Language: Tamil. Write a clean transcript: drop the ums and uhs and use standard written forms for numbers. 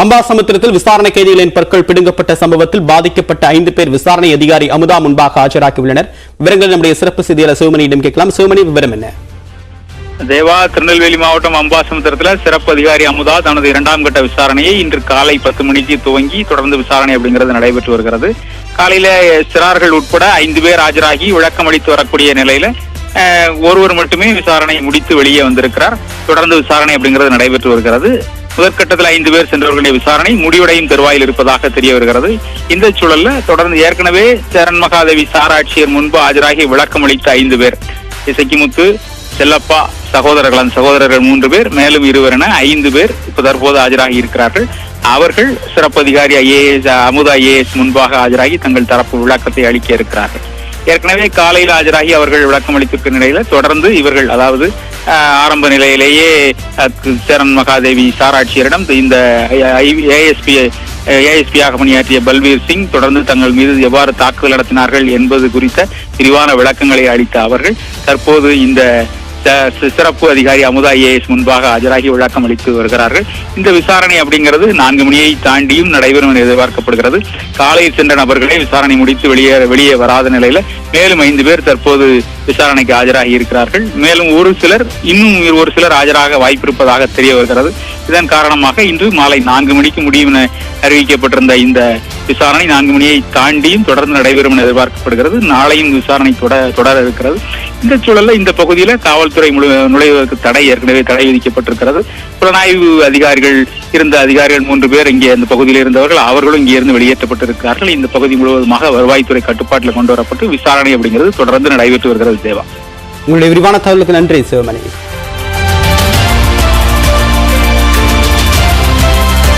அம்பாசமுத்திரத்தில் விசாரணை கைதிகளின் பற்கள் பிடுங்கப்பட்ட சம்பவத்தில் பாதிக்கப்பட்ட 5 பேர் விசாரணை அதிகாரி அமுதா முன்பாக ஆஜராகியுள்ளனர். விவரங்கள் நம்முடைய சிறப்பு செய்தியாளர் சிவமணியிடம் கேட்கலாம். சிவமணி, விவரம் என்ன? தேவா, திருநெல்வேலி மாவட்டம் அம்பாசமுத்திரத்தில் சிறப்பு அதிகாரி அமுதா தனது 2ஆம் கட்ட விசாரணையை இன்று காலை 10 மணிக்கு துவங்கி தொடர்ந்து விசாரணை அப்படிங்கிறது நடைபெற்று வருகிறது. காலையில சிறார்கள் உட்பட 5 பேர் ஆஜராகி விளக்கம் அளித்து வரக்கூடிய நிலையில ஒருவர் மட்டுமே விசாரணை முடித்து வெளியே வந்திருக்கிறார். தொடர்ந்து விசாரணை அப்படிங்கிறது நடைபெற்று வருகிறது. முதற்கட்டத்தில் 5 பேர் சென்றவர்களுடைய விசாரணை முடிவடையும் தருவாயில் இருப்பதாக தெரிய வருகிறது. இந்த சூழல்ல தொடர்ந்து ஏற்கனவே சேரன் மகாதேவி சார் ஆட்சியர் முன்பு ஆஜராகி விளக்கம் அளித்த 5 பேர், இசக்கிமுத்து, செல்லப்பா சகோதரர்கள் 3 பேர், மேலும் 2 என 5 பேர் இப்ப தற்போது ஆஜராகி இருக்கிறார்கள். அவர்கள் சிறப்பு அதிகாரி அமுதா ஐஏஎஸ் முன்பாக ஆஜராகி தங்கள் தரப்பு விளக்கத்தை அளிக்க இருக்கிறார்கள். ஏற்கனவே காலையில் ஆஜராகி அவர்கள் விளக்கம் அளித்திருக்கிற நிலையில தொடர்ந்து இவர்கள், அதாவது ஆரம்ப நிலையிலேயே சேரன் மகாதேவி சார் ஆட்சியரிடம் இந்த ஏஎஸ்பியாக பணியாற்றிய பல்பீர் சிங் தொடர்ந்து தங்கள் மீது எவ்வாறு தாக்குதல் நடத்தினார்கள் என்பது குறித்த விரிவான விளக்கங்களை அளித்த அவர்கள் தற்போது இந்த சிறப்பு அதிகாரி அமுதா ஐஏஎஸ் முன்பாக ஆஜராகி விளக்கம் அளித்து வருகிறார்கள். இந்த விசாரணை அப்படிங்கிறது 4 மணியை தாண்டியும் நடைபெறும் என எதிர்பார்க்கப்படுகிறது. காலையில் சென்ற நபர்களே விசாரணை முடித்து வெளியே வராத நிலையில மேலும் 5 பேர் தற்போது விசாரணைக்கு ஆஜராகி இருக்கிறார்கள். மேலும் இன்னும் ஒரு சிலர் ஆஜராக வாய்ப்பிருப்பதாக தெரிய வருகிறது. இதன் காரணமாக இன்று மாலை 4 மணிக்கு முடியும் என அறிவிக்கப்பட்டிருந்த இந்த விசாரணை 4 மணியை தாண்டியும் தொடர்ந்து நடைபெறும் என எதிர்பார்க்கப்படுகிறது. நாளையும் விசாரணை தொடர இருக்கிறது. இந்த சூழல்ல இந்த பகுதியில காவல்துறை நுழைவதற்கு ஏற்கனவே தடை விதிக்கப்பட்டிருக்கிறது. புலனாய்வு அதிகாரிகள் 3 பேர் இங்கே அந்த பகுதியில் இருந்தவர்கள், அவர்களும் இங்கே இருந்து வெளியேற்றப்பட்டிருக்கிறார்கள். இந்த பகுதி முழுவதுமாக வருவாய்த்துறை கட்டுப்பாட்டில் கொண்டு வரப்பட்டு விசாரணை அப்படிங்கிறது தொடர்ந்து நடைபெற்று வருகிறது. தேவா, உங்களுடைய விரிவான தகவலுக்கு நன்றி சிவமணி.